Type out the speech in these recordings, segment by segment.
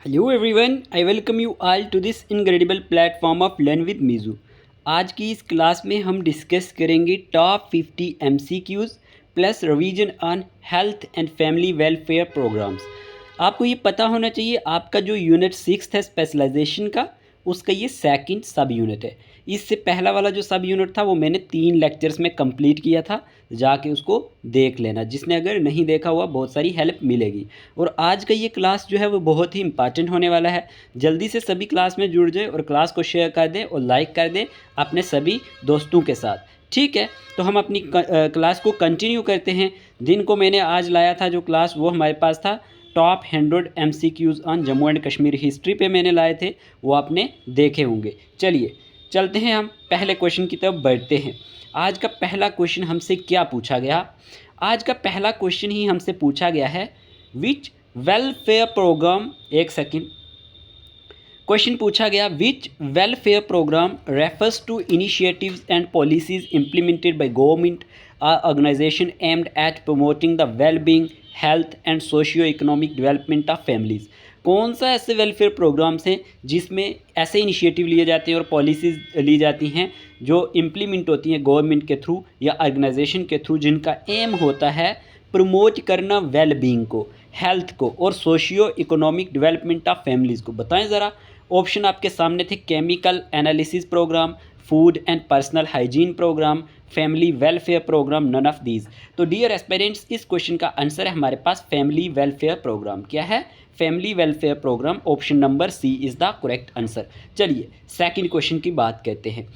Hello everyone, I welcome you all to this incredible platform of learn with मीजू। आज की इस class में हम डिस्कस करेंगे top 50 MCQs plus revision on health and family welfare programs. आपको ये पता होना चाहिए, आपका जो यूनिट 6 है स्पेशलाइजेशन का, उसका ये सेकंड सब यूनिट है। इससे पहला वाला जो सब यूनिट था वो मैंने 3 लेक्चर्स में कंप्लीट किया था, जाके उसको देख लेना। जिसने अगर नहीं देखा हुआ बहुत सारी हेल्प मिलेगी। और आज का ये क्लास जो है वो बहुत ही इंपॉर्टेंट होने वाला है। जल्दी से सभी क्लास में जुड़ जाए और क्लास को शेयर कर दें और लाइक कर दें अपने सभी दोस्तों के साथ। ठीक है, तो हम अपनी क्लास को कंटिन्यू करते हैं। दिन को मैंने आज लाया था जो क्लास, वो हमारे पास था top 100 MCQs on Jammu and Kashmir history पे मैंने लाए थे, वो आपने देखे होंगे। चलिए चलते हैं, हम पहले क्वेश्चन की तरफ बढ़ते हैं। आज का पहला क्वेश्चन हमसे क्या पूछा गया? आज का पहला क्वेश्चन ही हमसे पूछा गया है, विच वेलफेयर प्रोग्राम, एक सेकेंड, क्वेश्चन पूछा गया, which welfare program refers to initiatives and policies implemented by government organisation aimed at promoting the wellbeing, health and socio economic development of families. कौन सा ऐसे वेलफेयर प्रोग्राम्स हैं जिसमें ऐसे initiative लिए जाते हैं और पॉलिसीज़ ली जाती हैं जो इम्प्लीमेंट होती हैं गवर्नमेंट के थ्रू या ऑर्गेनाइजेशन के थ्रू, जिनका एम होता है प्रमोट करना वेलबींग को, हेल्थ को और socio economic development of families को। बताएं ज़रा। ऑप्शन आपके सामने थे, chemical analysis programme, food and personal hygiene programme, family welfare programme, none of these. तो डियर एस्पिरेंट्स, इस क्वेश्चन का आंसर है हमारे पास फैमिली वेलफेयर प्रोग्राम। क्या है? Family welfare programme. Option number C is the correct answer. चलिए second question की बात करते हैं।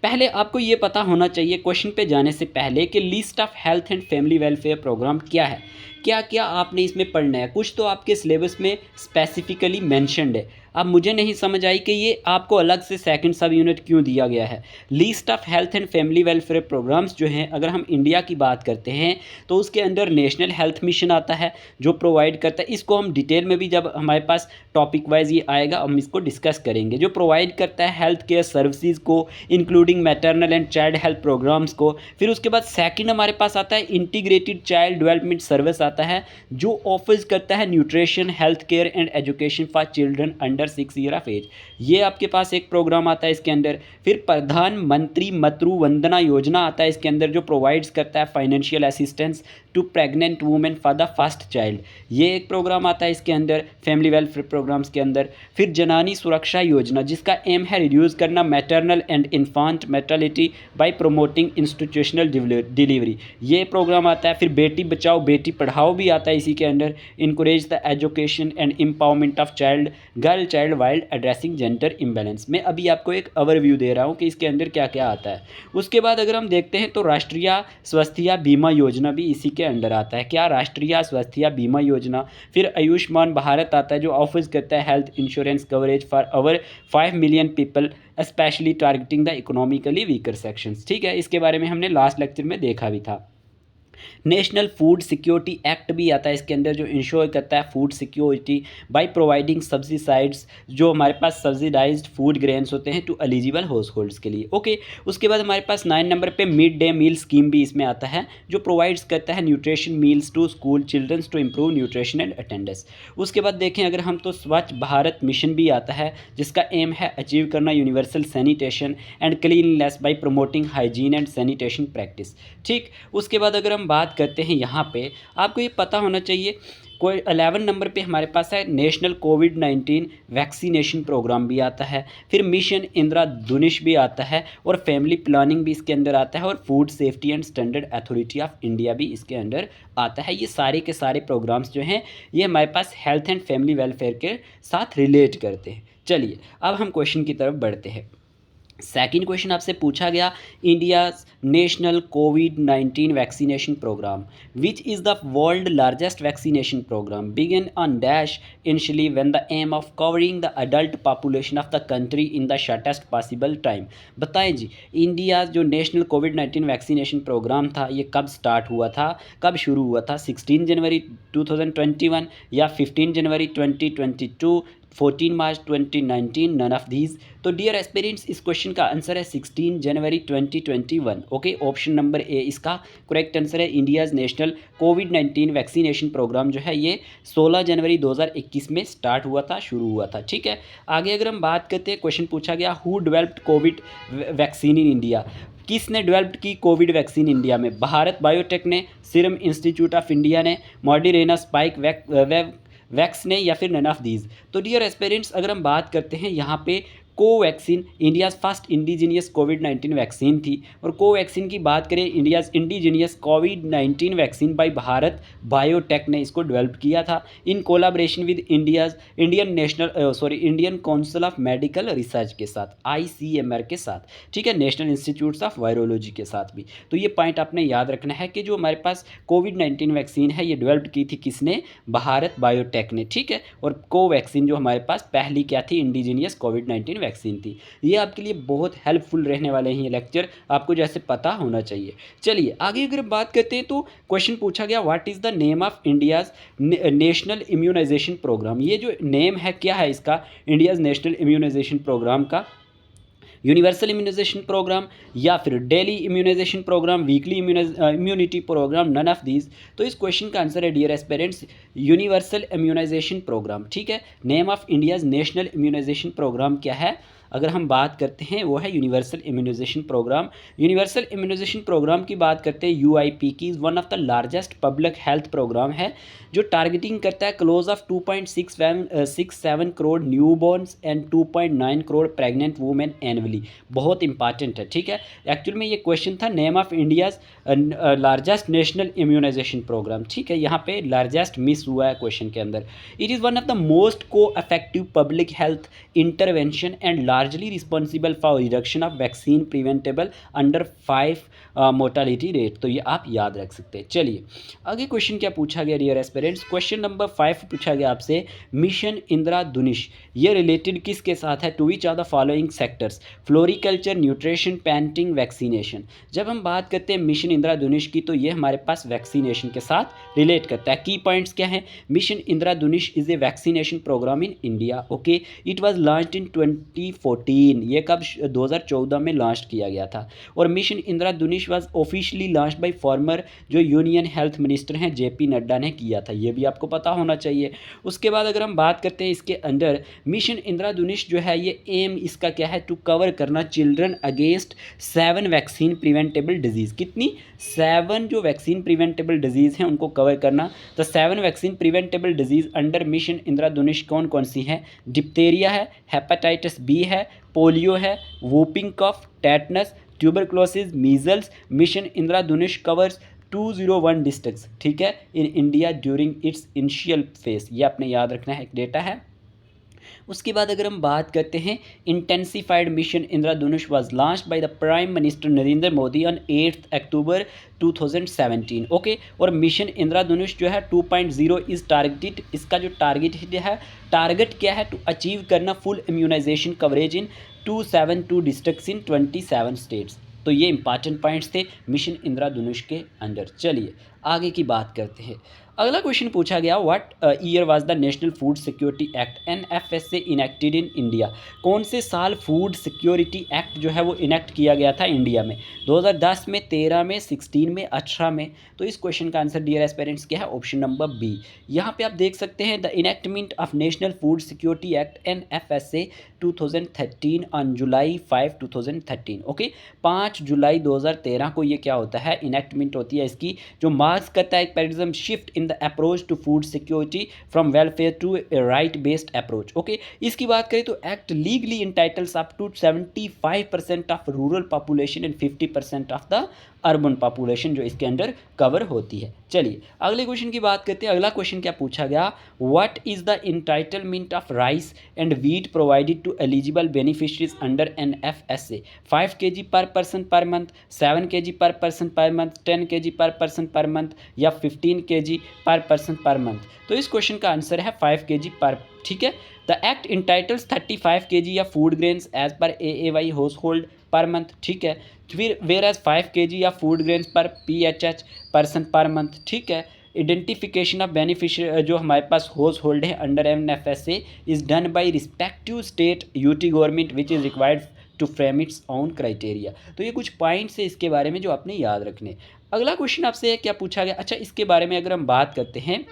पहले आपको ये पता होना चाहिए क्वेश्चन पे जाने से पहले कि list of health and family welfare programme क्या है, क्या क्या आपने इसमें पढ़ना है। कुछ तो आपके सिलेबस में स्पेसिफिकली मेंशन्ड है। अब मुझे नहीं समझ आई कि ये आपको अलग से सेकंड सब यूनिट क्यों दिया गया है। List of health and family welfare programmes जो हैं, अगर हम इंडिया की बात करते हैं तो उसके अंदर नेशनल हेल्थ मिशन आता है जो प्रोवाइड करता है। इसको हम डिटेल में भी जब हमारे पास टॉपिक वाइज ये आएगा हम इसको डिस्कस करेंगे। जो प्रोवाइड करता है हेल्थ केयर सर्विसेज को, including maternal and child health programmes को। फिर उसके बाद सेकंड हमारे पास आता है इंटीग्रेटेड चाइल्ड डेवलपमेंट सर्विस आता है, जो ऑफर करता है nutrition, health care and education for children under 6 year of age. ये आपके पास एक प्रोग्राम आता है इसके अंदर। फिर प्रधानमंत्री मातृ वंदना योजना आता है इसके अंदर, जो प्रोवाइड्स करता है financial assistance to pregnant women for the first child. ये एक प्रोग्राम आता है इसके अंदर, फैमिली वेलफेयर प्रोग्राम्स के अंदर। फिर जनानी सुरक्षा योजना, जिसका एम है रिड्यूस करना maternal and infant mortality by promoting institutional delivery. ये प्रोग्राम आता है। फिर बेटी बचाओ बेटी पढ़ाओ भी आता है इसी के अंदर, encourage the education and empowerment of girl child wild addressing gender imbalance. मैं अभी आपको एक ओवरव्यू दे रहा हूँ कि इसके अंदर क्या क्या आता है। उसके बाद अगर हम देखते हैं तो राष्ट्रीय स्वास्थ्य बीमा योजना भी इसी के अंडर आता है। क्या? राष्ट्रीय स्वास्थ्य बीमा योजना। फिर आयुष्मान भारत आता है जो ऑफर करता है health insurance coverage for over 5 million people, specially targeting the economically weaker sections. ठीक है, इसके बारे में हमने लास्ट लेक्चर में देखा भी था। नेशनल फूड सिक्योरिटी एक्ट भी आता है इसके अंदर, जो इंश्योर करता है फूड सिक्योरिटी बाय प्रोवाइडिंग सब्सिडाइड्स, जो हमारे पास सब्सिडाइज्ड फूड ग्रेन्स होते हैं टू एलिजिबल हाउस होल्ड्स के लिए। ओके, उसके बाद हमारे पास 9 नंबर पे मिड डे मील स्कीम भी इसमें आता है, जो प्रोवाइड्स करता है nutrition meals to school childrens to improve nutrition and attendance. उसके बाद देखें अगर हम तो स्वच्छ भारत मिशन भी आता है, जिसका एम है अचीव करना universal sanitation and cleanliness bye promoting hygiene and sanitation practice. ठीक, उसके बाद अगर हम बात करते हैं यहाँ पे, आपको ये पता होना चाहिए कोई 11 नंबर पे हमारे पास है नेशनल कोविड-19 वैक्सीनेशन प्रोग्राम भी आता है। फिर मिशन इंद्रधनुष भी आता है और फैमिली प्लानिंग भी इसके अंदर आता है, और food safety and standard authority of India भी इसके अंदर आता है। ये सारे के सारे प्रोग्राम्स जो हैं ये हमारे पास हेल्थ एंड फैमिली वेलफेयर के साथ रिलेट करते हैं। चलिए अब हम क्वेश्चन की तरफ बढ़ते हैं। सेकंड क्वेश्चन आपसे पूछा गया, इंडिया नेशनल कोविड-19 vaccination programme which is the world largest vaccination programme begin on dash initially when the aim of covering the adult population of the country in the shortest possible time. बताएं जी, India जो national कोविड-19 vaccination programme था ये कब start हुआ था, कब शुरू हुआ था? 16 जनवरी 2021 या 15 जनवरी 2022, 14 मार्च 2019, नन ऑफ दीज। तो डियर एस्पिरेंट्स, इस क्वेश्चन का आंसर है 16 जनवरी 2021। ओके, ऑप्शन नंबर ए इसका करेक्ट आंसर है। इंडियाज़ नेशनल कोविड-19 वैक्सीनेशन प्रोग्राम जो है ये 16 जनवरी 2021 में स्टार्ट हुआ था, शुरू हुआ था। ठीक है, आगे अगर हम बात करते हैं, क्वेश्चन पूछा गया who developed Covid vaccine in India. किसने डेवलप्ड की कोविड वैक्सीन इंडिया में? भारत बायोटेक ने, सीरम इंस्टीट्यूट ऑफ इंडिया ने, मॉडर्ना, स्पाइक वैक्स ने, या फिर नन ऑफ दीज। तो डियर एस्पिरेंट्स, अगर हम बात करते हैं यहाँ पे कोवैक्सीन इंडियाज़ फर्स्ट इंडिजीनियस कोविड-19 वैक्सीन थी। और कोवैक्सीन की बात करें, इंडियाज़ इंडिजीनियस कोविड-19 वैक्सीन बाय भारत बायोटेक ने इसको डेवलप किया था इन collaboration with Indian council of medical research के साथ, ICMR के साथ। ठीक है, नेशनल इंस्टीट्यूट्स ऑफ वायरोलॉजी के साथ भी। तो ये पॉइंट आपने याद रखना है कि जो हमारे पास कोविड-19 वैक्सीन है ये डेवलप की थी किसने? भारत बायोटेक ने। ठीक है, और कोवैक्सीन जो हमारे पास पहली क्या थी? इंडिजीनियस कोविड-19 वैक्सीन थी। ये आपके लिए बहुत हेल्पफुल रहने वाले हैं ये लेक्चर, आपको जैसे पता होना चाहिए। चलिए आगे अगर बात करते हैं तो क्वेश्चन पूछा गया what is the name of India's national immunization programme. ये जो नेम है क्या है इसका? इंडियाज़ नेशनल इम्यूनाइजेशन प्रोग्राम का यूनिवर्सल इम्यूनाइजेशन प्रोग्राम, या फिर daily immunization programme, weekly immunity programme, none of these. तो इस क्वेश्चन का आंसर है dear aspirants universal immunization programme. ठीक है, name of India's national immunization programme क्या है? अगर हम बात करते हैं वो है universal immunization programme. Universal immunization programme की बात करते हैं UIP की, one of the largest public health programme है जो टारगेटिंग करता है close of 2.67 crore newborns and 2.9 crore pregnant women annually. बहुत इंपॉर्टेंट है। ठीक है, एक्चुअल में ये क्वेश्चन था name of India's largest national immunization programme. ठीक है, यहाँ पे लार्जेस्ट मिस हुआ है क्वेश्चन के अंदर। It is one of the most को effective public health intervention and largely responsible for reduction of vaccine preventable under 5 mortality rate. तो ये आप याद रख सकते हैं। चलिए आगे क्वेश्चन क्या पूछा गया डियर एस्पिरेंट्स? क्वेश्चन नंबर 5 पूछा गया आपसे मिशन इंद्रधनुष ये रिलेटेड किसके साथ है? To which are the following sectors? Floriculture, nutrition, painting, vaccination. जब हम बात करते हैं मिशन इंद्रधनुष की तो ये हमारे पास वैक्सीनेशन के साथ रिलेट करता है। की पॉइंट्स क्या है? Mission Indradhanush is a vaccination programme in India. Okay, it was launched in 2014। ये कब? 2014 में लॉन्च किया गया था। और mission Indradhanush was officially launch by farmer जो यूनियन हेल्थ मिनिस्टर हैं JP नड्डा ने किया था। ये भी आपको पता होना चाहिए। उसके बाद अगर हम बात करते हैं इसके अंदर मिशन इंद्रधनुष जो है ये एम इसका क्या है? टू कवर करना children against 7 vaccine preventable disease. कितनी? 7 जो वैक्सीन प्रिवेंटेबल डिजीज़ हैं उनको कवर करना। तो 7 vaccine preventable disease under mission Indradhanush कौन कौन सी हैं? डिप्थेरिया है, हेपेटाइटिस B है, पोलियो है, whooping cough, tetanus, tuberculosis, measles. Mission Indradhanush covers 201 districts. ठीक है, in India during its initial phase. ये आपने याद रखना है, एक डेटा है। उसके बाद अगर हम बात करते हैं intensified mission Indradhanush was launched by the prime minister Narendra Modi on 8 October 2017। Okay, और मिशन इंद्रधनुष जो है 2.0 इज टारगेटेड। इसका जो टारगेट क्या है? टू अचीव करना full immunization coverage in 272 districts in 27 states. तो ये इंपॉर्टेंट पॉइंट्स थे मिशन इंद्रधनुष के अंदर। चलिए आगे की बात करते हैं। अगला क्वेश्चन पूछा गया what year was the national food security act NFSA enacted in India. कौन से साल फूड सिक्योरिटी एक्ट जो है वो इनेक्ट किया गया था इंडिया में? 2010 में, 13 में, 16 में, 18 में। तो इस क्वेश्चन का आंसर डियर एस्पिरेंट्स क्या है? Option number B। यहाँ पे आप देख सकते हैं the enactment of national food security act NFSA 2013 on July 5, 2013। Okay, 5 जुलाई 2013 को ये क्या होता है? इनेक्टमेंट होती है इसकी, जो मार्क्स करता है एक paradigm shift in the approach to food security from welfare to a right based approach. Okay, इसकी बात करें तो act legally entitles up to 75% of rural population and 50% of the urban population जो इसके अंडर कवर होती है। चलिए अगले क्वेश्चन की बात करते हैं। अगला क्वेश्चन क्या पूछा गया? What is the entitlement of rice and wheat provided to eligible beneficiaries under NFSA? 5 kg per person per month, 7 kg per person per month, 10 kg per person per month, या 15 kg per person per month? तो इस question का answer है 5 kg per. ठीक है, the act entitles 35 kg या food grains as per AAY household per month. ठीक है, फिर वेयर एज 5 kg या food grains per PHH person per month. ठीक है, आइडेंटिफिकेशन ऑफ बेनिफिशियरी जो हमारे पास हाउस होल्ड है under NFSA is done by respective state UT government which is required to frame its own criteria. तो ये कुछ पॉइंट्स है इसके बारे में जो आपने याद रखने। अगला क्वेश्चन आपसे क्या पूछा गया, अच्छा इसके बारे में अगर हम बात करते हैं,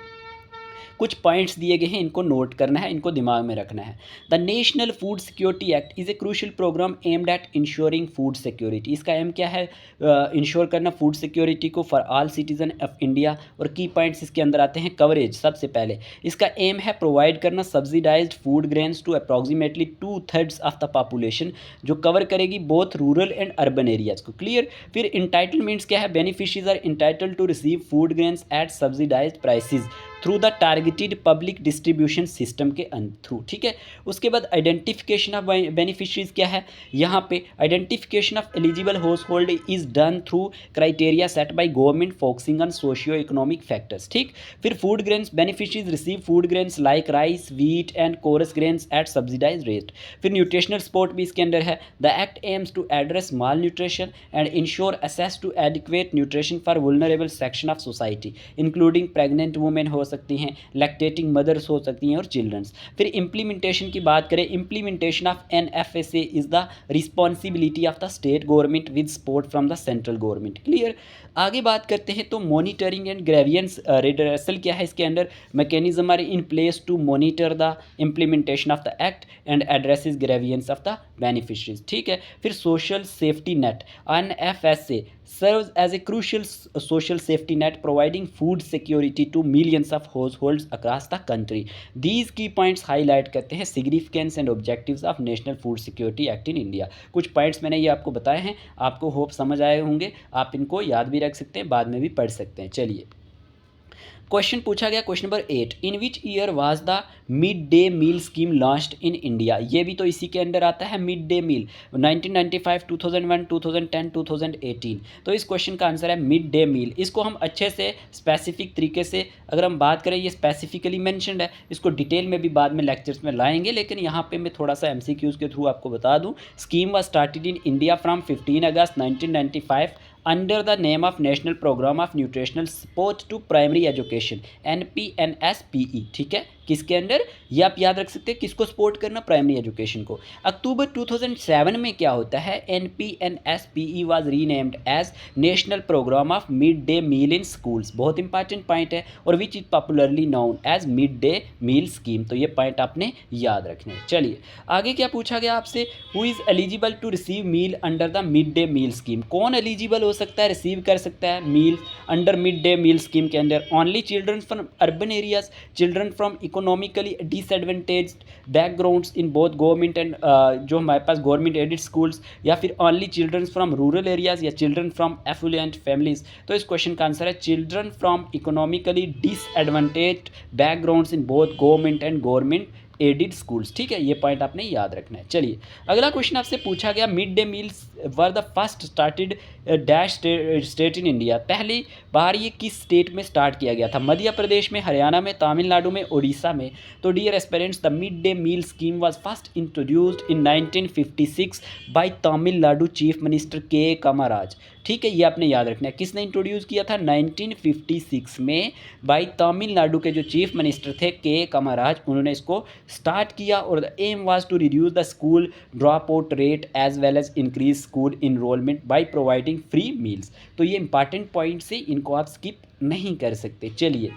कुछ पॉइंट्स दिए गए हैं, इनको नोट करना है, इनको दिमाग में रखना है। The national food security act is a crucial programme aimed at ensuring food security. इसका एम क्या है, इंश्योर करना फूड सिक्योरिटी को for all citizen of India. और की पॉइंट्स इसके अंदर आते हैं, कवरेज सबसे पहले इसका एम है प्रोवाइड करना subsidized food grains to approximately 2/3 of the population, जो कवर करेगी both rural and urban areas को। क्लियर। फिर इंटाइटलमेंट्स क्या है, beneficiaries are entitled to receive food grains at subsidized prices through the targeted public distribution system के through. ठीक है। उसके बाद आइडेंटिफिकेशन ऑफ बेनिफिशरीज क्या है, यहाँ पे identification of eligible household is done through criteria set by government focusing on socio economic factors. ठीक। फिर food grains beneficiaries receive food grains like rice, wheat and coarse grains at subsidize rate. फिर nutritional support भी इसके अंदर है। The act aims to address malnutrition and ensure access to adequate nutrition for vulnerable section of society including pregnant women हो सकती हैं, lactating mothers हो सकती हैं और चिल्ड्रंस। फिर इम्प्लीमेंटेशन की बात करें, implementation of NFSA is the responsibility of the state government with support from the central government. Clear. आगे बात करते हैं तो मॉनिटरिंग एंड ग्रेवियंस रिडर्सल क्या है, इसके अंदर mechanism are in place to monitor the implementation of the act and addresses grievances of the beneficiaries. ठीक है। फिर social safety net NFSA serves as a crucial social safety net providing food security to millions of households across the country. These key points highlight करते हैं significance and objectives of National Food Security Act in India. कुछ points मैंने ये आपको बताए हैं, आपको hope समझ आए होंगे, आप इनको याद भी रख सकते हैं, बाद में भी पढ़ सकते हैं। चलिए क्वेश्चन पूछा गया, question number 8, in which year was the mid day meal scheme launched in India. ये भी तो इसी के अंडर आता है, मिड डे मील 1995, 2001, 2010, 2018। तो इस क्वेश्चन का आंसर है मिड डे मील। इसको हम अच्छे से स्पेसिफिक तरीके से अगर हम बात करें, ये स्पेसिफिकली मैंशनड है, इसको डिटेल में भी बाद में लेक्चर्स में लाएंगे, लेकिन यहाँ पे मैं थोड़ा सा MCQs के थ्रू आपको बता दूँ। Scheme was started in India from 15 August 1995 under the name of national programme of nutritional support to primary education NPNSPE। ठीक है। किसके अंडर, ये आप याद रख सकते हैं, किसको सपोर्ट करना, प्राइमरी एजुकेशन को। अक्टूबर 2007 में क्या होता है, NPNSPE was renamed as national programme of mid day meal in schools. बहुत इंपॉर्टेंट पॉइंट है, और which is popularly known as mid day meal scheme. तो ये पॉइंट आपने याद रखने। चलिए आगे क्या पूछा गया आपसे, who is eligible to receive meal under the mid day meal scheme. कौन एलिजिबल हो सकता है, रिसीव कर सकता है meal under mid day meal scheme के अंदर। Only children from urban areas, children from economically disadvantaged backgrounds in both government and जो हमारे पास गवर्नमेंट एडेड स्कूल्स, या फिर only children from rural areas या चिल्ड्रन फ्रॉम एफुलेंट फैमिलीज। तो इस क्वेश्चन का आंसर है children from economically disadvantaged backgrounds in both government and government added schools. ठीक है। ये पॉइंट आपने याद रखना है। चलिए अगला क्वेश्चन आपसे पूछा गया, mid day meals were the first started dash state in India. पहली बार ये किस स्टेट में स्टार्ट किया गया था, मध्य प्रदेश में, हरियाणा में, तमिलनाडु में, उड़ीसा में। तो dear aspirants, the mid day meal scheme was first introduced in 1956 by Tamil Nadu chief minister K Kamaraj. ठीक है। ये आपने याद रखना है, किसने इंट्रोड्यूस किया था, 1956 में बाय तमिलनाडु के जो चीफ मिनिस्टर थे के कामाराज, उन्होंने इसको स्टार्ट किया। और the aim was to reduce the school dropout rate as well as increase school enrolment by providing free meals. तो ये इंपॉर्टेंट पॉइंट से, इनको आप स्किप नहीं कर सकते। चलिए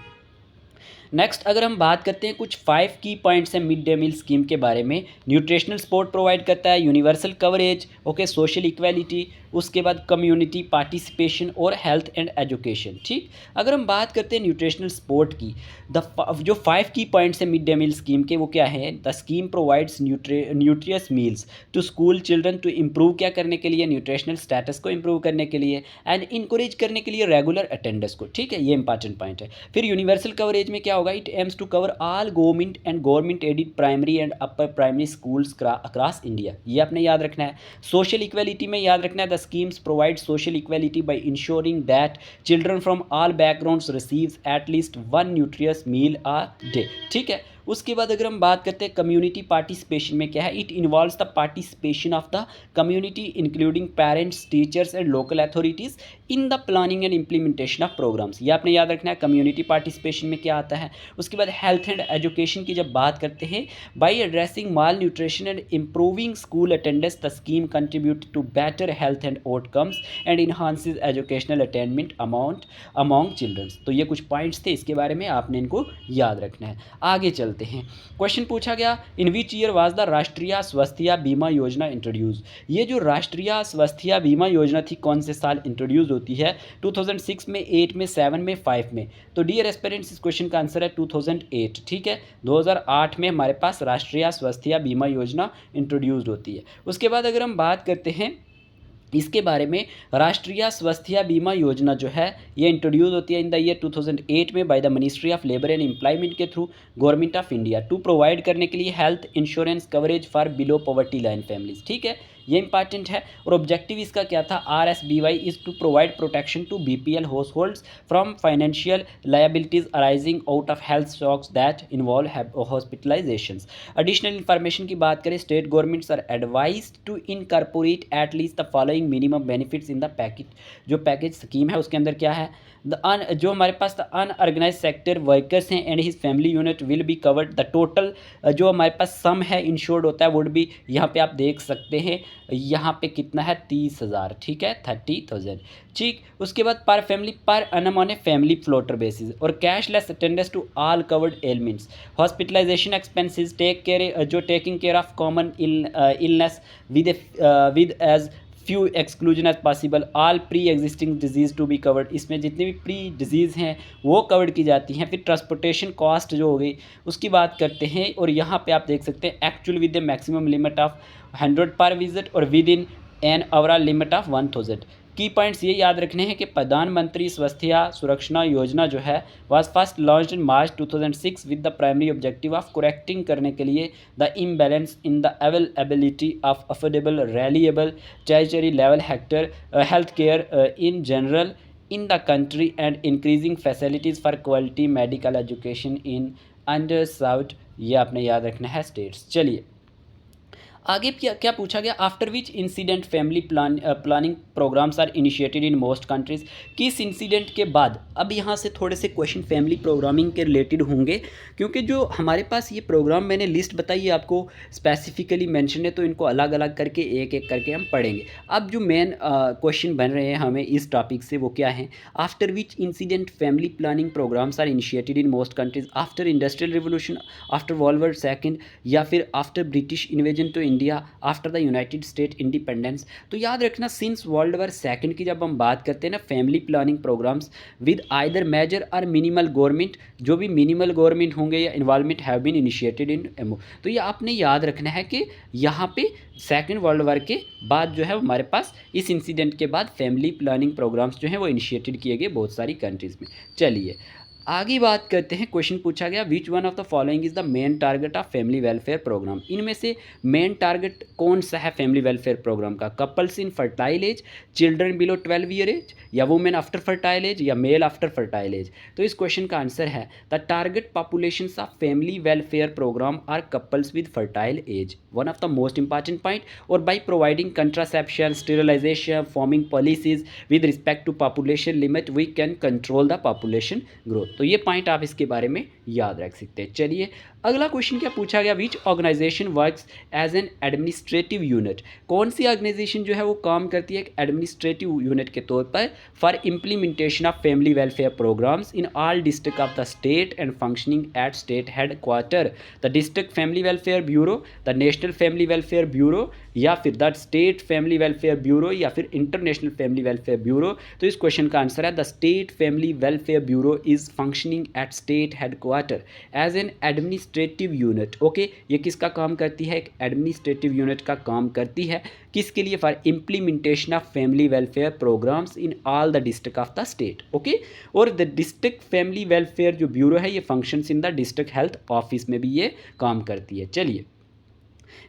नेक्स्ट अगर हम बात करते हैं, कुछ 5 की पॉइंट्स हैं मिड डे मील स्कीम के बारे में। न्यूट्रिशनल सपोर्ट प्रोवाइड करता है, universal coverage, okay, social equality, उसके बाद कम्युनिटी पार्टिसिपेशन और हेल्थ एंड एजुकेशन। ठीक। अगर हम बात करते हैं न्यूट्रिशनल सपोर्ट की, जो 5 की पॉइंट्स हैं मिड डे मील स्कीम के, वो क्या है, the scheme provides nutritious meals to school children to improve क्या करने के लिए, न्यूट्रिशनल स्टेटस को इम्प्रूव करने के लिए एंड इनकरेज करने के लिए रेगुलर अटेंडेंस को। ठीक है। ये इंपॉर्टेंट पॉइंट है। फिर यूनिवर्सल कवरेज में क्या होगा, it aims to cover all government and government aided primary and upper primary schools across India. ये आपने याद रखना है। सोशल इक्वालिटी में याद रखना है, the schemes provide social equality by ensuring that children from all backgrounds receives at least one nutritious meal a day। ठीक है। उसके बाद अगर हम बात करते हैं कम्युनिटी पार्टिसिपेशन में क्या है, it involves the participation of the community including parents, teachers and local authorities in the planning and implementation of programmes. ये आपने याद रखना है कम्युनिटी पार्टिसिपेशन में क्या आता है। उसके बाद हेल्थ एंड एजुकेशन की जब बात करते हैं, by addressing malnutrition and improving school attendance the scheme contribute to better health and outcomes and enhances educational attainment among childrens. तो ये कुछ पॉइंट्स थे, इसके बारे में आपने इनको याद रखना है। आगे चलते हैं। क्वेश्चन पूछा गया, इन विच ईयर वाज द राष्ट्रीय स्वास्थ्य बीमा योजना इंट्रोड्यूस। ये जो राष्ट्रीय स्वास्थ्य बीमा योजना थी कौन से साल इंट्रोड्यूस होती है? 2006 में, 8 में, 7 में, 5 में। तो डियर एस्पिरेंट्स, इस क्वेश्चन का आंसर है 2008। ठीक है, 2008 में हमारे पास राष्ट्रीय स्वास्थ्य बीमा योजना इंट्रोड्यूस्ड होती है। उसके बाद अगर हम बात करते हैं इसके बारे में, राष्ट्रीय स्वास्थ्य बीमा योजना जो है ये इंट्रोड्यूस होती है इन द ईयर 2008 में by the ministry of labour and employment के through government of India to provide करने के लिए health insurance coverage for below poverty line families. ठीक है, ये इंपॉर्टेंट है। और ऑब्जेक्टिव इसका क्या था? RSBY is to provide protection to BPL households from financial liabilities arising out of health shocks that involve hospitalisations. Additional information की बात करें, state governments are advised to incorporate at least the following minimum benefits in the package. जो package scheme है उसके अंदर क्या है? जो हमारे पास द अनऑर्गेनाइज सेक्टर वर्कर्स हैं and his family unit will be covered. The total जो हमारे पास सम है इंश्योर्ड होता है वुड भी, यहाँ पे आप देख सकते हैं यहाँ पे कितना है 30,000। ठीक है, 30,000। ठीक, उसके बाद per family per annum on a family floater basis और cashless attendance to all covered elements, hospitalisation expenses taking care of common illness with as few exclusion as possible, all pre existing disease to be covered. इसमें जितनी भी pre disease हैं वो covered की जाती हैं। फिर ट्रांसपोर्टेशन कॉस्ट जो हो गई उसकी बात करते हैं, और यहाँ पे आप देख सकते हैं actual with the maximum limit of 100 पर विजिट और with in an overall limit of 1000। की पॉइंट्स ये याद रखने हैं कि प्रधानमंत्री स्वास्थ्य सुरक्षा योजना जो है was first launch in March 2006 with the primary objective of correcting करने के लिए the imbalance in the availability of affordable reliable territory level health care in general in the country and increasing facilities for quality medical education in under served. ये आपने याद रखना है states. चलिए आगे क्या क्या पूछा गया, after which incident family planning programmes are initiated in most countries. किस इंसिडेंट के बाद? अब यहाँ से थोड़े से क्वेश्चन फैमिली प्रोग्रामिंग के रिलेटेड होंगे, क्योंकि जो हमारे पास ये प्रोग्राम मैंने लिस्ट बताई है आपको स्पेसिफिकली मेंशन है, तो इनको अलग अलग करके एक एक करके हम पढ़ेंगे। अब जो मेन क्वेश्चन बन रहे हैं हमें इस टॉपिक से वो क्या है, after which incident family planning programmes are initiated in most countries, after industrial revolution, after world war second, या फिर after British invasion to India, after the United State independence. तो याद रखना सिंस वर्ल्ड वॉर सेकंड की जब हम बात करते हैं ना family planning programmes with either major और मिनिमल गवर्नमेंट, जो भी मिनिमल गवर्नमेंट होंगे या involvement have been initiated in MO. तो ये आपने याद रखना है कि यहाँ पे सेकेंड वर्ल्ड वॉर के बाद जो है हमारे पास इस इंसिडेंट के बाद फैमिली प्लानिंग प्रोग्राम्स जो हैं वो इनिशिएटेड किए गए बहुत सारी कंट्रीज़ में। चलिए आगे बात करते हैं। क्वेश्चन पूछा गया, which one of the following is the main target of family welfare programme. इनमें से मेन टारगेट कौन सा है फैमिली वेलफेयर प्रोग्राम का? Couples in fertile age, children below 12 year age, या वुमेन आफ्टर फर्टाइल एज, या मेल आफ्टर फर्टाइल एज। तो इस क्वेश्चन का आंसर है the target population of family welfare programme are couples with fertile age, one of the most important point. और by providing contraception, sterilization, forming policies with respect to population limit we can control the population growth. तो ये point आप इसके बारे में याद रख सकते हैं। चलिए अगला क्वेश्चन क्या पूछा गया, which organisation works as an administrative unit. कौन सी ऑर्गेनाइजेशन जो है वो काम करती है एक एडमिनिस्ट्रेटिव यूनिट के तौर पर for implementation of family welfare programmes in all district of the state and functioning at state headquarter, the district family welfare bureau, the national family welfare bureau, या फिर the state family welfare bureau, या फिर international family welfare bureau. तो इस question का answer है the state family welfare bureau is functioning at state headquarter as an administrative unit. Okay, ये किसका काम करती है? एक एडमिनिस्ट्रेटिव यूनिट का काम करती है। किसके लिए? For implementation of family welfare programmes in all the district of the state. Okay, और द डिस्ट्रिक्ट फैमिली वेलफेयर जो ब्यूरो है ये functions in the district health office में भी ये काम करती है। चलिए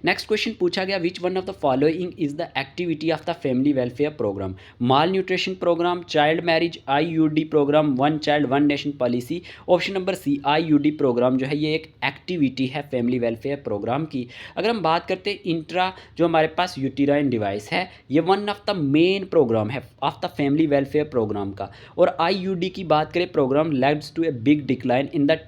नेक्स्ट क्वेश्चन पूछा गया which one of the following is the activity of the family welfare programme, malnutrition programme, child marriage, IUD programme, one child one nation policy. Option number C IUD programme जो है ये एक activity है family welfare programme की। अगर हम बात करते हैं इंट्रा जो हमारे पास यूटेराइन डिवाइस है, ये one of the main program है of the family welfare programme का। और IUD की बात करें, program leads to a big decline in the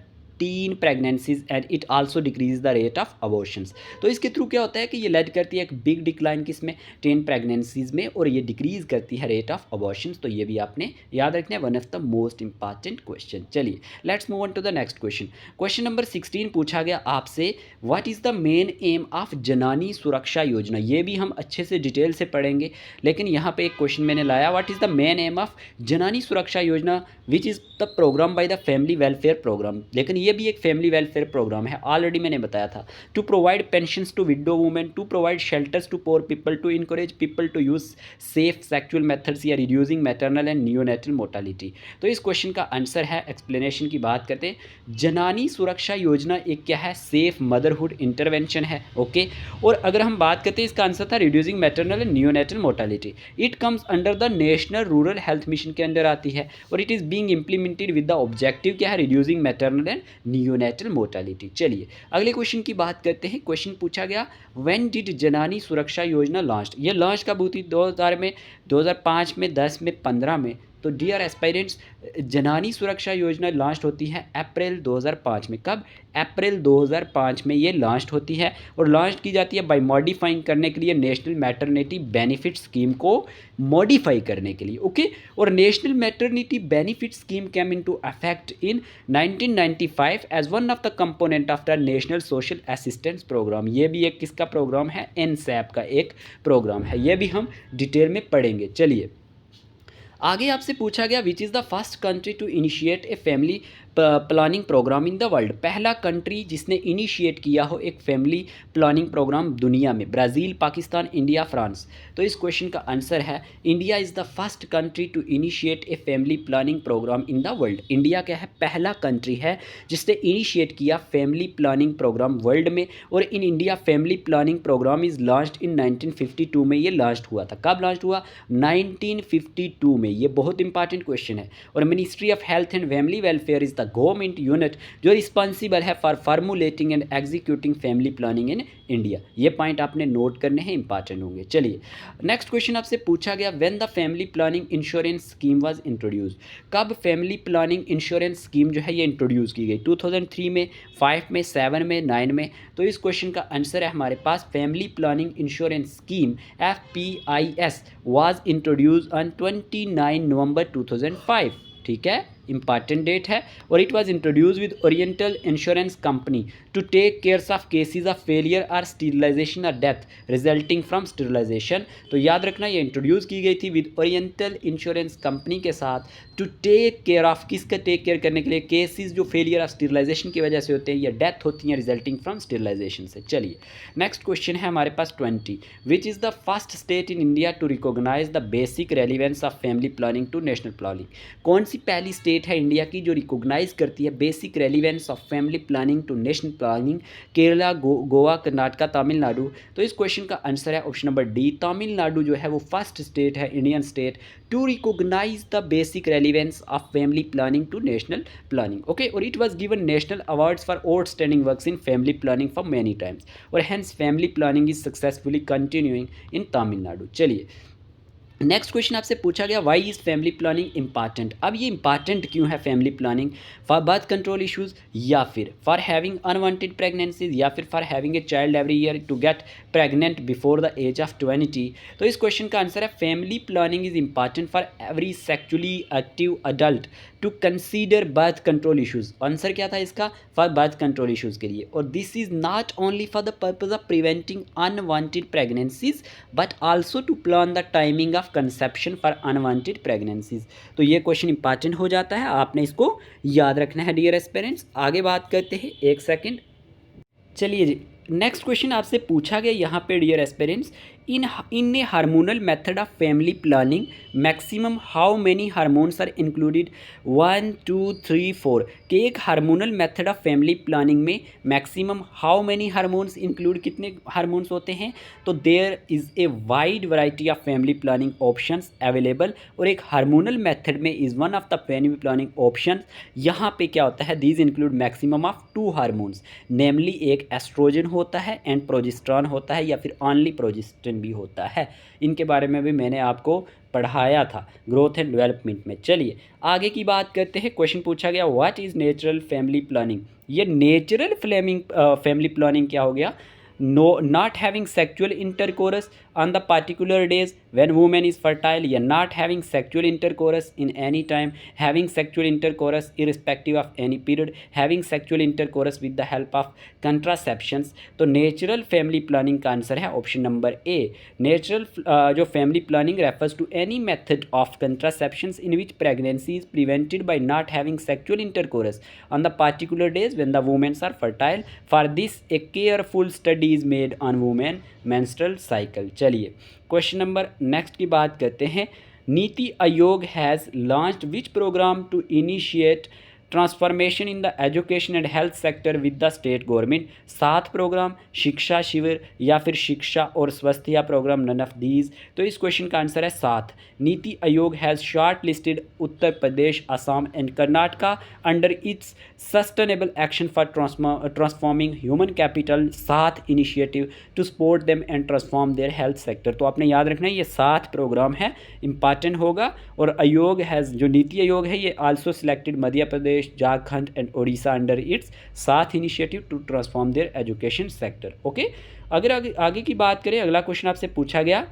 teen pregnancies and it also decrease the rate of abortions. तो इसके थ्रू क्या होता है कि ये लेड करती है एक बिग डिक्लाइन किसमें, टीन प्रेगनेंसीज में, और ये डिक्रीज करती है रेट ऑफ अबॉर्शंस। तो ये भी आपने याद रखना है, one of the most important question. चलिए let's move on to the next question. Question number 16 पूछा गया आपसे what is the main aim of Janani Suraksha Yojana. ये भी हम अच्छे से डिटेल से पढ़ेंगे, लेकिन यहाँ पे एक क्वेश्चन मैंने लाया, what is the main aim of Janani Suraksha Yojana which is the program by the family welfare program. लेकिन ये भी एक फैमिली वेलफेयर प्रोग्राम है, ऑलरेडी मैंने बताया था। To provide pensions to widow women, to provide shelters to poor people, to encourage people to use safe sexual methods या reducing maternal and neonatal mortality. तो इस क्वेश्चन का आंसर है, explanation की बात करते हैं, जनानी सुरक्षा योजना एक क्या है, सेफ मदरहुड इंटरवेंशन है। ओके, और अगर हम बात करते हैं, इसका आंसर था reducing maternal and neonatal mortality. It comes under the national rural health mission के अंडर आती है, और it is being implemented with the objective क्या है, reducing maternal and neonatal mortality. चलिए अगले क्वेश्चन की बात करते हैं। क्वेश्चन पूछा गया व्हेन डिड जननी सुरक्षा योजना लॉन्च। ये लॉन्च कब हुई थी, 2000 में, 2005 में, 10 में, 15 में। तो डियर एस्पायरेंट्स, जनानी सुरक्षा योजना लॉन्च होती है अप्रैल 2005 में। कब, अप्रैल 2005 में ये लॉन्च होती है, और लॉन्च की जाती है बाय मॉडिफाइंग करने के लिए नेशनल मैटरनिटी बेनिफिट स्कीम को मॉडिफाई करने के लिए। ओके, और national maternity benefit scheme came into effect in 1995 as one of the component of the national social assistance programme. ये भी एक किसका प्रोग्राम है, NSAP का एक प्रोग्राम है, ये भी हम डिटेल में पढ़ेंगे। चलिए आगे आपसे पूछा गया which is the first country to initiate a family planning programme in the world. पहला कंट्री जिसने इनिशिएट किया हो एक फैमिली प्लानिंग प्रोग्राम दुनिया में, ब्राज़ील, पाकिस्तान, इंडिया, फ्रांस। तो इस क्वेश्चन का आंसर है India is the first country to initiate a family planning programme in the world. India क्या है, पहला कंट्री है जिसने इनिशिएट किया फैमिली प्लानिंग प्रोग्राम वर्ल्ड में। और in India family planning programme is launched in 1952 में। ये लॉन्च हुआ था, कब लॉन्च हुआ, 1952 में। ये बहुत इंपॉर्टेंट क्वेश्चन है। और ministry of health and family welfare is the government unit जो रिस्पॉन्सिबल है for formulating and executing family planning in India. ये पॉइंट आपने नोट करने हैं, इंपॉर्टेंट होंगे। चलिए नेक्स्ट क्वेश्चन आपसे पूछा गया when the family planning insurance scheme was introduce. कब फैमिली प्लानिंग इंश्योरेंस स्कीम जो है ये इंट्रोड्यूस की गई, 2003 में, 5 में, 7 में, 9 में। तो इस क्वेश्चन का आंसर है हमारे पास family planning insurance scheme FPIS was introduce on 29 November 2005। ठीक है, इंपॉर्टेंट डेट है। और it was introduce with oriental insurance company to take cares of cases of failure और स्टीरिलाइजेशन और डेथ रिजल्टिंग फ्रॉम स्टीरिलाइजेशन। तो याद रखना ये इंट्रोड्यूस की गई थी विद ओरिएंटल इंश्योरेंस कंपनी के साथ, टू टेक केयर ऑफ, किसका टेक केयर करने के लिए, केसेस जो फेलियर ऑफ स्टीरिलाइजेशन की वजह से होते हैं या डेथ होती हैं रिजल्टिंग फ्रॉम स्टीरिलाइजेशन से। चलिए नेक्स्ट क्वेश्चन है हमारे पास 20 which is the first state in India to recognise the basic relevance of family planning to national planning. कौन सी पहली स्टेट है इंडिया की जो रिकॉग्नाइज करती है basic relevance of family planning to national planning, Kerala, Goa, Karnataka, Tamil Nadu. तो इस क्वेश्चन का आंसर है ऑप्शन नंबर डी, तमिलनाडु जो है वो फर्स्ट स्टेट है, Indian state to recognise the basic relevance of family planning to national planning. Okay, और it was given national awards for outstanding works in family planning for many times, और hence family planning is successfully continuing in Tamil Nadu. चलिए next question आपसे पूछा गया why is family planning important. अब ये important क्यों है family planning, for birth control issues, या फिर फॉर हैविंग अनवांटेड प्रेगनेंसीज, या फिर for having a child every year to get pregnant before the age of 20। तो इस क्वेश्चन का आंसर है family planning is important for every sexually active adult to consider birth control issues. Answer क्या था इसका, for birth control issues के लिए। और this is not only for the purpose of preventing unwanted pregnancies but also to plan the timing of conception for unwanted pregnancies. तो ये question important हो जाता है, आपने इसको याद रखना है डियर एस्पिरेंट्स। आगे बात करते हैं, एक सेकेंड। चलिए जी नेक्स्ट क्वेश्चन आपसे पूछा गया यहाँ पे dear aspirants, in a hormonal method of family planning maximum how many hormones are included, 1 2 3 4। कि एक hormonal method of family planning में maximum how many hormones include, कितने हार्मोन्स होते हैं? तो there is a wide variety of family planning options available, और एक hormonal method में is one of the family planning option. यहाँ पे क्या होता है, these include maximum of 2 hormones, नेमली एक एस्ट्रोजन होता है एंड प्रोजेस्टेरॉन होता है, या फिर ओनली प्रोजेस्टेरॉन भी होता है। इनके बारे में भी मैंने आपको पढ़ाया था ग्रोथ एंड डेवलपमेंट में। चलिए आगे की बात करते हैं। क्वेश्चन पूछा गया what is natural family planning. ये नेचुरल फैमिली प्लानिंग क्या हो गया? No not having sexual intercourse on the particular days when women is fertile, या not having sexual intercourse in any time, having sexual intercourse irrespective of any period, having sexual intercourse with the help of contraceptions. तो natural family planning का answer है option number A. Natural जो family planning refers to any method of contraceptions in which pregnancy is prevented by not having sexual intercourse on the particular days when the womens are fertile. For this a careful study is made on women menstrual cycle. चलिए question number next की बात करते हैं। Niti Aayog has launched which programme to initiate transformation in the education and health sector with the state government. 7 programme, शिक्षा शिविर, या फिर शिक्षा और स्वास्थ्य प्रोग्राम, नन ऑफ दीज। तो इस क्वेश्चन का आंसर है 7। Niti Aayog has shortlisted Uttar Pradesh, Assam and Karnataka under its sustainable action for transforming human capital 7 initiative to support them and transform their health sector. तो आपने याद रखना है ये 7 प्रोग्राम है, इंपॉर्टेंट होगा। और आयोग हैज़, जो नीति आयोग है, ये also selected Madhya Pradesh, Jharkhand and Odisha under its 7 initiative to transform their education sector. Okay, अगर आगे की बात करें, अगला क्वेश्चन आपसे पूछा गया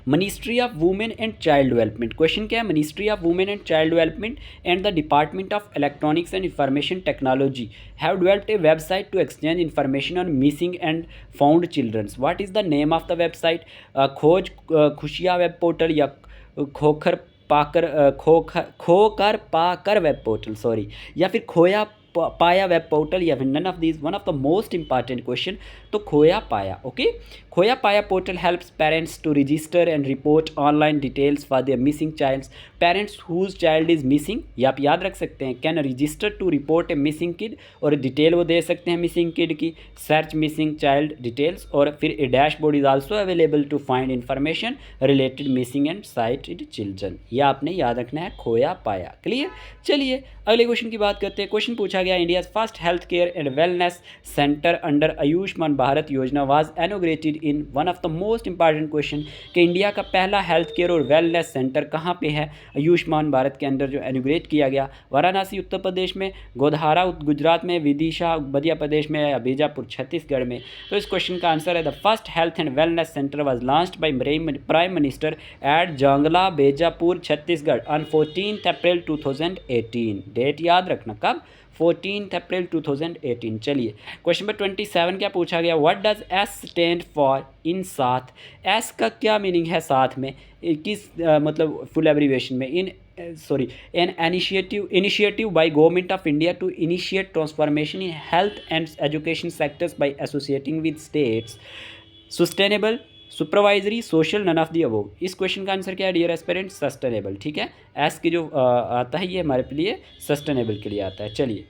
ministry of women and child development. Question क्या है? Ministry of women and child development and the department of electronics and information technology have developed a website to exchange information on missing and found childrens. What is the name of the website? Khoj Khushiyan web portal, या खोकर पाकर web portal, sorry, या फिर खोया पाया web portal, या फिर none of these. One of the most important question, तो Khoya Paya. Okay, Khoya Paya portal helps parents to register and report online details for their missing childs. Parents whose child is missing, ये आप याद रख सकते हैं, can register to report a missing kid, और detail वो दे सकते हैं मिसिंग किड की, सर्च मिसिंग चाइल्ड डिटेल्स, और फिर a dashboard is also available to find information related missing and sighted children. ये आपने याद रखना है, खोया पाया। क्लियर? चलिए अगले क्वेश्चन की बात करते हैं। क्वेश्चन पूछा गया India first health care and wellness centre under Ayushman Bharat Yojana was inaugurated in, one of the most important question, कि इंडिया का पहला हेल्थ केयर और वेलनेस सेंटर कहाँ पे है आयुष्मान भारत के अंदर जो इनॉग्रेट किया गया? वाराणसी उत्तर प्रदेश में, गोधरा गुजरात में, विदिशा मध्य प्रदेश में, या बीजापुर छत्तीसगढ़ में। तो इस क्वेश्चन का आंसर है the first health and wellness centre was launched by prime minister at Jangla, Bijapur, Chhattisgarh on 14 April 2018। Date याद रखना, कब? 14 अप्रैल 2018। चलिए क्वेश्चन नंबर 27 क्या पूछा गया? What does S stand for in साथ? एस का क्या मीनिंग है साथ में? किस मतलब फुल एब्रीवेशन में? An initiative by government of India to initiate transformation in health and education sectors by associating with states, sustainable, supervisory, social, none of the above. इस क्वेश्चन का आंसर क्या है डियर एस्पिरेंट? सस्टेनेबल। ठीक है, S की जो आता है ये हमारे लिए सस्टेनेबल के लिए आता है। चलिए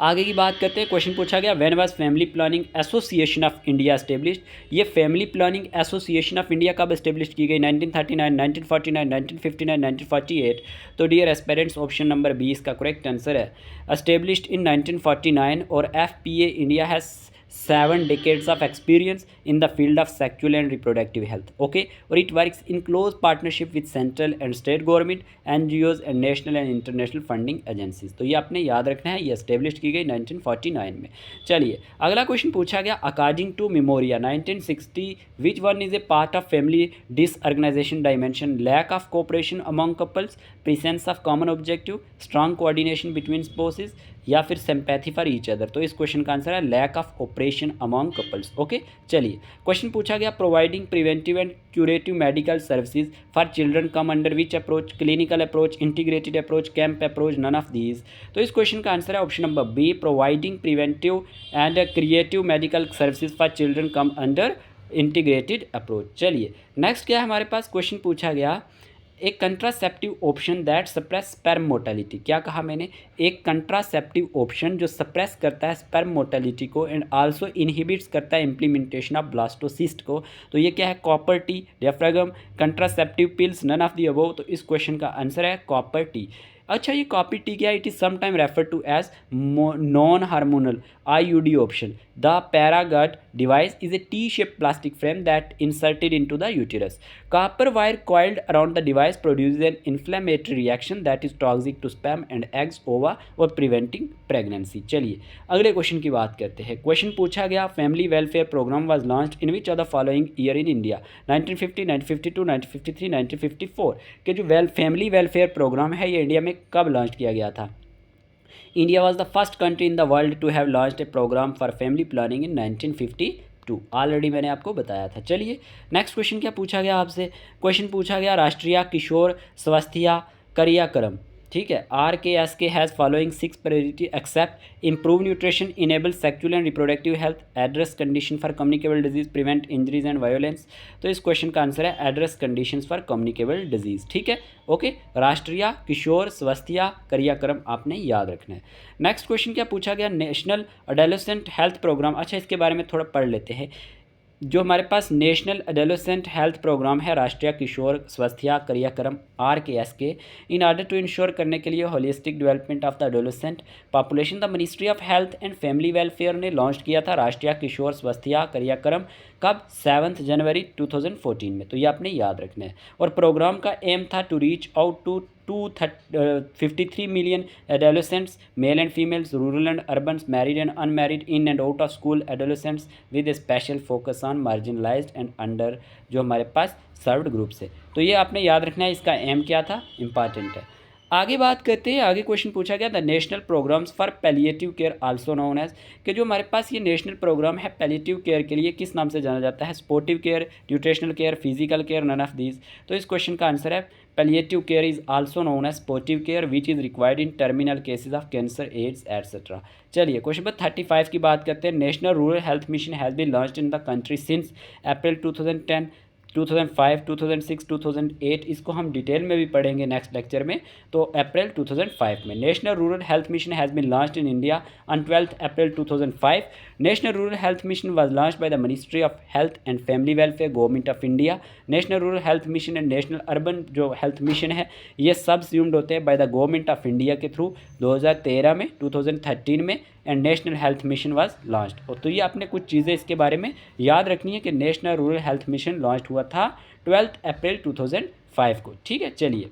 आगे की बात करते हैं। क्वेश्चन पूछा गया when was family planning association of India established? ये family planning association of India कब एस्टेब्लिश की गई? 1939, 1949, 1959, 1948। तो डियर एस्पिरेंट्स ऑप्शन नंबर 20 का करेक्ट आंसर है। एस्टेब्लिश्ड इन 1949, और FPA India has 7 decades of experience in the field of sexual and reproductive health. Okay, और it works in close partnership with central and state government, NGOs and national and international funding agencies. तो ये आपने याद रखना है, ये established की गई 1949 में। चलिए अगला क्वेश्चन पूछा गया according to Memoria 1960 which one is a part of family disorganization dimension? Lack of cooperation among couples, presence of common objective, strong coordination between spouses, या फिर सिंपैथी फॉर ईच अदर। तो इस क्वेश्चन का answer है lack of operation among couples. Okay, चलिए question पूछा गया providing preventive and curative medical services for children come under which approach, clinical approach, integrated approach, camp approach, none of these. तो इस question का answer है option number B, providing preventive and creative medical services for children come under integrated approach. चलिए next क्या है हमारे पास, question पूछा गया एक contraceptive option that suppress sperm mortality. क्या कहा मैंने, एक कंट्रासेप्टिव ऑप्शन जो सप्रेस करता है स्पर्म मोर्टेलिटी को एंड आल्सो इनहिबिट्स करता है इम्प्लीमेंटेशन ऑफ ब्लास्टोसिस्ट को। तो ये क्या है, copper T, diaphragm, contraceptive pills, none of the above. तो इस क्वेश्चन का आंसर है कॉपर टी। अच्छा, ये कॉपर टी क्या, it is sometime refer to as non hormonal IUD option. The Paragut device is a T-shaped plastic frame that inserted into the uterus. Copper wire coiled around the device produces an inflammatory reaction that is toxic to sperm and eggs, ova और preventing pregnancy. चलिए अगले question की बात करते हैं। Question पूछा गया family welfare programme was launched in which of the following year in India, 1950, 1952, 1953, 1954 के जो फैमिली वेलफेयर प्रोग्राम है ये इंडिया में कब लॉन्च किया गया था। India was the first country in the world to have launched a program for family planning in 1952। Already मैंने आपको बताया था। चलिए नेक्स्ट क्वेश्चन क्या पूछा गया आपसे, क्वेश्चन पूछा गया राष्ट्रीय किशोर स्वास्थ्य कार्यक्रम, ठीक है, RKSK has following 6 priority except improve nutrition, enable sexual and reproductive health, address condition for communicable disease, prevent injuries and violence. तो इस क्वेश्चन का आंसर है address conditions for communicable disease. ठीक है, ओके, राष्ट्रीय किशोर स्वास्थ्य कार्यक्रम आपने याद रखना है। नेक्स्ट क्वेश्चन क्या पूछा गया, नेशनल एडोलेसेंट हेल्थ प्रोग्राम। अच्छा, इसके बारे में थोड़ा पढ़ लेते हैं। जो हमारे पास नेशनल एडोलेसेंट हेल्थ प्रोग्राम है, Rashtriya Kishor Swasthya Karyakram RKSK, in order to ensure करने के लिए holistic development of the adolescent population, the ministry of health and family welfare ने लॉन्च किया था राष्ट्रीय किशोर स्वास्थ्य कार्यक्रम कब, 7 जनवरी 2014 में। तो ये आपने याद रखना है। और प्रोग्राम का एम था to reach out to 53 million adolescents, male and females, rural and urban, married and unmarried, in and out of school adolescents with a special focus on marginalized and under जो हमारे पास served groups है। तो ये आपने याद रखना है, इसका एम क्या था, इंपॉर्टेंट है। आगे बात करते हैं, आगे क्वेश्चन पूछा गया the national programmes for palliative care also known as, कि जो हमारे पास ये नेशनल प्रोग्राम है पैलिएटिव केयर के लिए किस नाम से जाना जाता है, supportive care, nutritional care, physical care, none of these. तो इस क्वेश्चन का आंसर है palliative care is also known as supportive care which is required in terminal cases of cancer, AIDS etcetera. चलिए क्वेश्चन नंबर 35 की बात करते हैं। National rural health mission has been launched in the country since April 2010, 2005, 2006, 2008। इसको हम detail में भी पढ़ेंगे नेक्स्ट लेक्चर में। तो अप्रैल 2005 में national rural health mission has been launched in India on 12 April 2005। National rural health mission was launched by the ministry of health and family welfare, government of India. National rural health mission and national urban जो health mission है ये subsumed होते हैं by the government of India के through 2013 में, 2013 में, and national health mission was launched. और तो ये आपने कुछ चीज़ें इसके बारे में याद रखनी है कि national rural health mission launch हुआ था 12 अप्रैल 2005 को। ठीक है, चलिए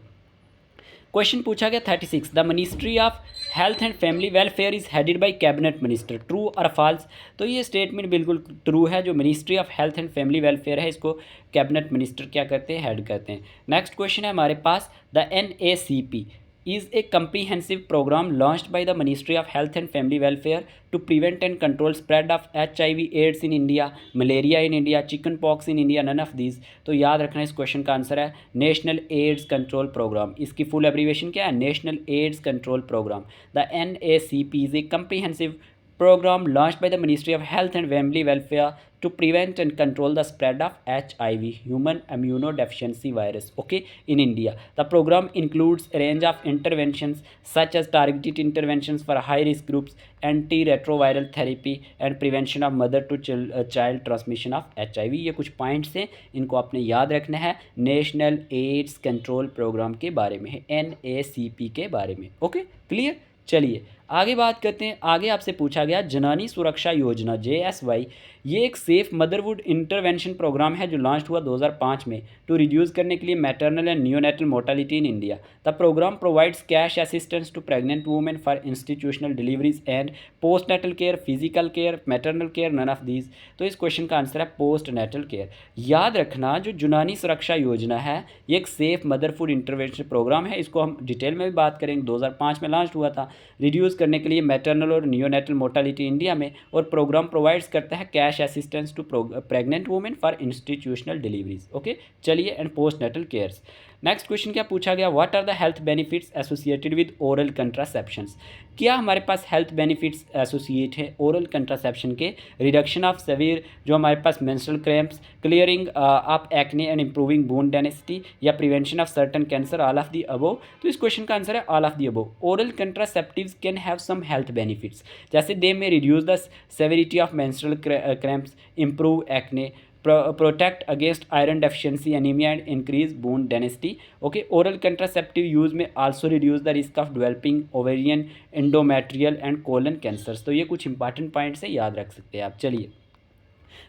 क्वेश्चन पूछा गया 36 the ministry of health and family welfare is headed by cabinet minister, true और फॉल्स। तो ये स्टेटमेंट बिल्कुल ट्रू है। जो ministry of health and family welfare है इसको कैबिनेट मिनिस्टर क्या करते हैं, हेड करते हैं। नेक्स्ट क्वेश्चन है हमारे पास the NACP is a comprehensive program launched by the Ministry of Health and Family Welfare to prevent and control spread of HIV AIDS in India, malaria in India, chicken pox in India, none of these। तो याद रखना इस question का answer है national AIDS control programme. इसकी full abbreviation क्या है, national AIDS control programme. The NACP is a comprehensive program launched by the Ministry of Health and Family Welfare to prevent and control the spread of HIV, human immunodeficiency virus, okay, in India. The program includes a range of interventions such as targeted interventions for high risk groups, antiretroviral therapy and prevention of mother to child transmission of HIV। ये कुछ points हैं, इनको आपने याद रखना है। National AIDS control programme के बारे में है, NACP के बारे में। Okay, clear. चलिए आगे बात करते हैं। आगे आपसे पूछा गया जननी सुरक्षा योजना JSY, ये एक सेफ मदरहुड इंटरवेंशन प्रोग्राम है जो लॉन्च हुआ 2005 में टू रिड्यूस करने के लिए maternal and neonatal mortality in India. The programme provides cash assistance to pregnant women for institutional deliveries and post natal care, physical care, maternal care, none of these. तो इस question का answer है post natal care. याद रखना जो जननी सुरक्षा योजना है ये एक सेफ मदरहुड इंटरवेंशन प्रोग्राम है, इसको हम डिटेल में भी बात करेंगे। 2005 में लॉन्च हुआ था, रिड्यूस करने के लिए मैटरनल और नियोनेटल मोर्टालिटी इंडिया में, और प्रोग्राम प्रोवाइड्स करता है cash assistance to pregnant women for institutional deliveries. Okay, चलिए, and post natal cares. Next question क्या पूछा गया, what are the health benefits associated with oral contraceptions. क्या हमारे पास हेल्थ बेनिफिट्स एसोसिएट है ओरल कंट्रासेप्शन के, रिडक्शन ऑफ सेवियर जो हमारे पास menstrual cramps, clearing up acne and improving bone density, या prevention of certain cancer, all of the above. तो इस क्वेश्चन का आंसर है all of the above. Oral contraceptives can have some health benefits, जैसे they may reduce the severity of menstrual cramps, improve acne, protect against iron deficiency anaemia and increase bone density. Okay, oral contraceptive use may also reduce the risk of developing ovarian, endometrial and colon cancers. तो ये कुछ important points है, याद रख सकते हैं आप। चलिए,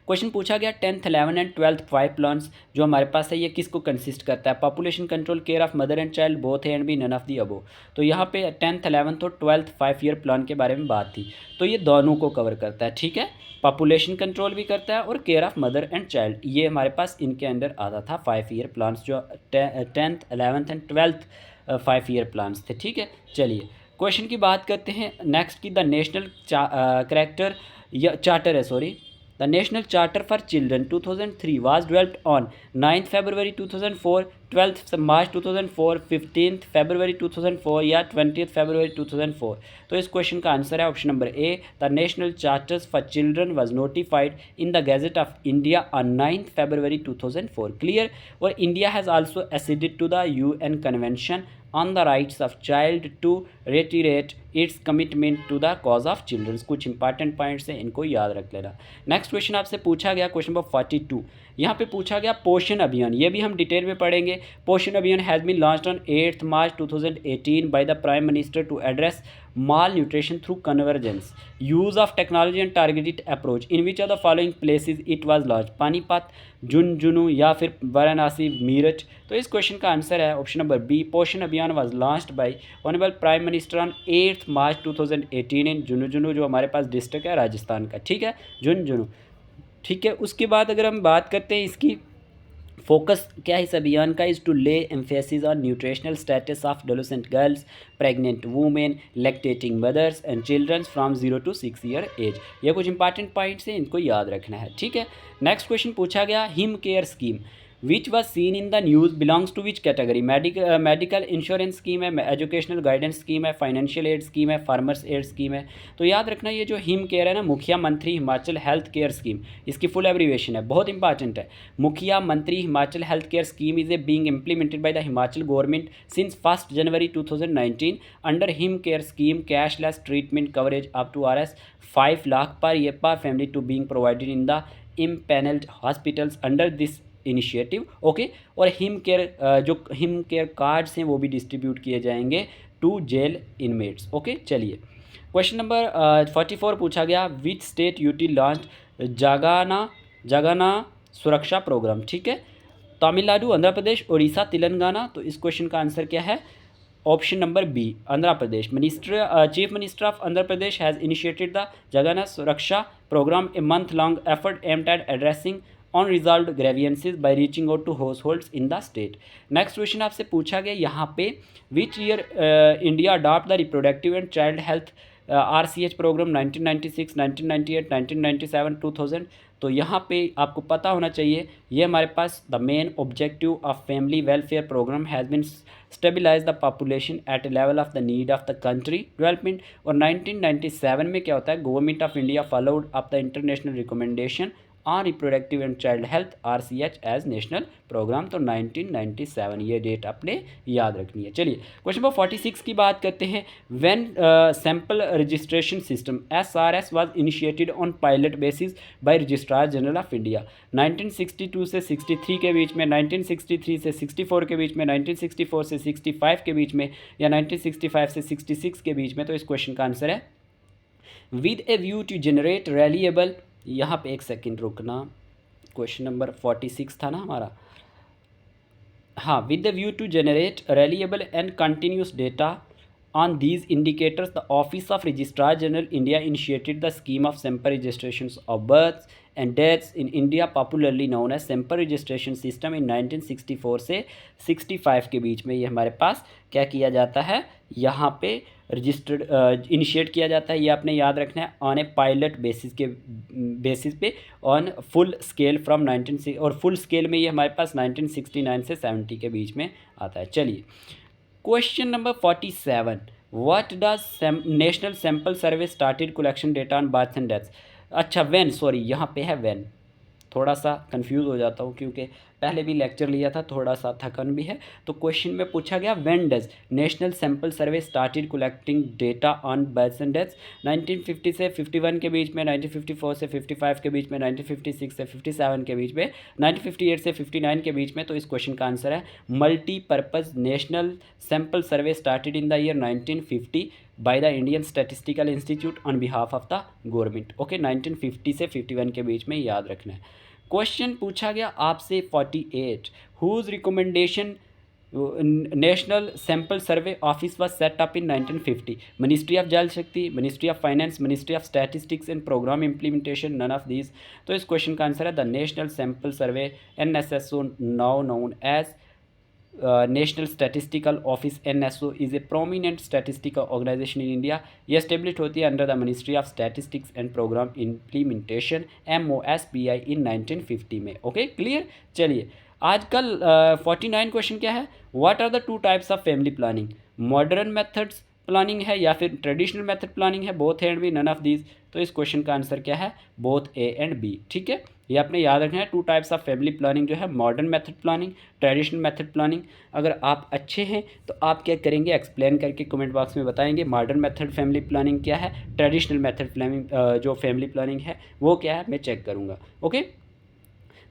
क्वेश्चन पूछा गया 10th 11 एंड 12th 5 प्लान्स जो हमारे पास है ये किसको कंसिस्ट करता है, population control, care of mother and child, both A and B, none of the above. तो यहाँ पे 10th 11th और 12th 5 ईयर प्लान के बारे में बात थी, तो ये दोनों को कवर करता है। ठीक है, पॉपुलेशन कंट्रोल भी करता है और care of mother and child, ये हमारे पास इनके अंडर आता था 5 ईयर प्लान्स जो 10th 11th and 12th 5 year plans थे। ठीक है, चलिए क्वेश्चन की बात करते हैं नेक्स्ट की, द नेशनल करेक्टर या चार्टर है sorry, The National Charter for Children 2003 was developed on 9th February 2004, 12th March 2004, 15th February 2004 या 20th February 2004। तो इस क्वेश्चन का आंसर है option number A, the national charters for children was notified in the gazette of India on 9th February 2004। Clear, और India has also acceded to the UN convention on the rights of child to reiterate its commitment to the cause of children। कुछ important points हैं, इनको याद रख लेना। Next question आपसे पूछा गया क्वेश्चन नंबर 42, यहाँ पे पूछा गया पोषण अभियान, ये भी हम डिटेल में पढ़ेंगे। Poshan Abhiyan has been launched on 8th March 2018 by the prime minister to address malnutrition through convergence, use of technology and targeted approach, in which are the following places it was launch, Panipat, Jhunjhunu या फिर वाराणसी, मीरठ। तो इस question का answer है option number B, पोषण अभियान was launched bye honourable prime minister on 8th March 2018 इन झुंझुनू जो हमारे पास डिस्ट्रिक्ट है राजस्थान का। ठीक है, झुंझुनू। ठीक है, उसके बाद अगर हम बात करते हैं इसकी फोकस क्या है इस अभियान का, is to lay emphasis on nutritional status of adolescent girls, pregnant women, lactating mothers and childrens from 0 to 6 year age. ये कुछ इंपॉर्टेंट पॉइंट्स हैं, इनको याद रखना है। ठीक है, नेक्स्ट क्वेश्चन पूछा गया Him care scheme which was seen in the news belongs to which category, medical insurance scheme है, एजुकेशनल गाइडेंस स्कीम है, फाइनेंशियल एड स्कीम है, फार्मर्स एड स्कीम है। तो याद रखना ये जो हिम केयर है ना, Mukhiya Mantri Himachal health care scheme, इसकी फुल एब्रीवेशन है, बहुत इंपॉर्टेंट है। Mukhiya Mantri Himachal health care scheme is a being implemented by the Himachal government since 1 January 2019। Under Him care scheme cashless treatment coverage up to Rs 5 lakh per year per family to being provided in the empanelled hospitals under this initiative. Okay, और Him care cards हैं वो भी distribute किए जाएंगे to jail inmates. Okay, चलिए question number 44 पूछा गया which state UT launch Jagana Suraksha programme. ठीक है, तमिलनाडु, आंध्र प्रदेश, उड़ीसा, तेलंगाना। तो इस क्वेश्चन का आंसर क्या है, option number B, Andhra Pradesh. Chief minister of Andhra Pradesh has initiated the Jaganna Suraksha programme, a month long effort aimed at addressing unresolved grievances by reaching out to households in the state। Next question आपसे पूछा गया यहाँ पे which year India adopt the reproductive and child health RCH programme, 1996, 1998, 1997, 2000। तो यहाँ पे आपको पता होना चाहिए ये हमारे पास the main objective of family welfare programme has been stabilize the population at a level of the need of the country development. और 1997 में क्या होता है, government of India followed up the international recommendation on reproductive and child health RCH as national programme. तो 1997 ये date आपने याद रखनी है। चलिए क्वेश्चन नंबर 46 की बात करते हैं। When sample registration system SRS was initiated on pilot basis by registrar general of India, 1962 से 63 के बीच में, 1963 से 64 के बीच में, 1964 से 65 के बीच में, या 1965 से 66 के बीच में। तो इस क्वेश्चन का आंसर है with a view to generate reliable, यहाँ पे एक सेकंड रुकना, क्वेश्चन नंबर 46 था ना हमारा, हाँ, with the view to generate reliable and continuous data On these indicators, the Office of Registrar General India initiated the scheme of sample registrations of births and deaths in India, popularly known as sample registration system in 1964 से 65 के बीच में ये हमारे पास क्या किया जाता है, यहाँ पे रजिस्टर्ड इनिशिएट किया जाता है। ये आपने याद रखना है, ऑन ए पायलट बेसिस पे ऑन फुल स्केल फ्रॉम 19 और फुल स्केल में ये हमारे पास 1969 से 70 के बीच में आता है। चलिए question number 47, what does national sample survey started collection data on birth and deaths. अच्छा व्हेन, सॉरी यहाँ पे है व्हेन, थोड़ा सा कंफ्यूज हो जाता हूँ क्योंकि पहले भी लेक्चर लिया था, थोड़ा सा थकन भी है। तो क्वेश्चन में पूछा गया when does national sample survey started collecting data on births and deaths. 1950 से 51 के बीच में, 1954 से 55 के बीच में, 1956 से 57 के बीच में, 1958 से 59 के बीच में। तो इस क्वेश्चन का आंसर है multipurpose national sample survey started in the year 1950 by the Indian statistical institute on behalf of the government. Okay, 1950 से 51 के बीच में याद रखना है। क्वेश्चन पूछा गया आपसे 48, whose recommendation national sample survey office was set up in 1950। Ministry of Jal Shakti, ministry of finance, ministry of statistics and programme implementation, none of these. तो इस क्वेश्चन का आंसर है the national sample survey NSSO, now known as National Statistical Office NSO is a prominent statistical organization in India. ये established होती है under the ministry of statistics and programme implementation MOSPI in 1950 में। Okay clear. चलिए आजकल 49 question क्या है, what are the two types of family planning. Modern methods planning है या फिर ट्रेडिशनल मेथड प्लानिंग है, both and B, none of these. तो इस क्वेश्चन का आंसर क्या है, बोथ A एंड B। ठीक है, ये आपने याद रखना है। To types of family planning जो है, modern method planning, traditional method planning. अगर आप अच्छे हैं तो आप क्या करेंगे, एक्सप्लेन करके कमेंट बॉक्स में बताएंगे मॉडर्न मेथड फैमिली प्लानिंग क्या है, ट्रेडिशनल मेथड प्लानिंग जो फैमिली प्लानिंग है वो क्या है, मैं चेक करूँगा। ओके,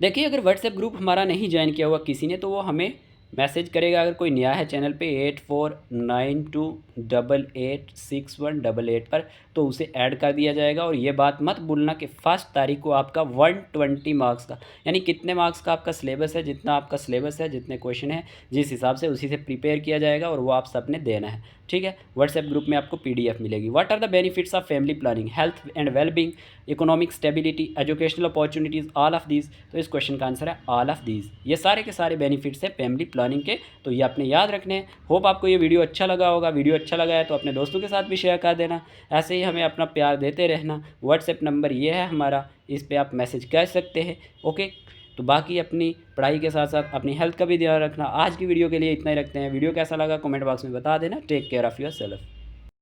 देखिए अगर व्हाट्सएप ग्रुप हमारा नहीं ज्वाइन किया हुआ किसी ने तो वो हमें मैसेज करेगा, अगर कोई नया है चैनल पे 8492886188 पर, तो उसे ऐड कर दिया जाएगा। और ये बात मत भूलना कि 1 तारीख को आपका 120 मार्क्स का, यानी कितने मार्क्स का आपका सिलेबस है, जितना आपका सिलेबस है, जितने क्वेश्चन है, जिस हिसाब से उसी से प्रिपेयर किया जाएगा और वो आप सबने देना है। ठीक है, व्हाट्सएप ग्रुप में आपको PDF मिलेगी। What are the benefits of family planning, health and wellbeing, economic stability, educational opportunities, all of these. तो इस क्वेश्चन का आंसर है ऑल ऑफ दीज। ये सारे के सारे बेनिफिट्स है फैमिली प्लानिंग के, तो ये आपने याद रखने हैं। होप आपको ये वीडियो अच्छा लगा होगा। वीडियो अच्छा लगा है तो अपने दोस्तों के साथ भी शेयर कर देना। ऐसे ही हमें अपना प्यार देते रहना। व्हाट्सएप नंबर ये है हमारा, इस पर आप मैसेज कर सकते हैं। ओके, तो बाकी अपनी पढ़ाई के साथ साथ अपनी हेल्थ का भी ध्यान रखना। आज की वीडियो के लिए इतना ही रखते हैं। वीडियो कैसा लगा कमेंट बॉक्स में बता देना। Take care of your self.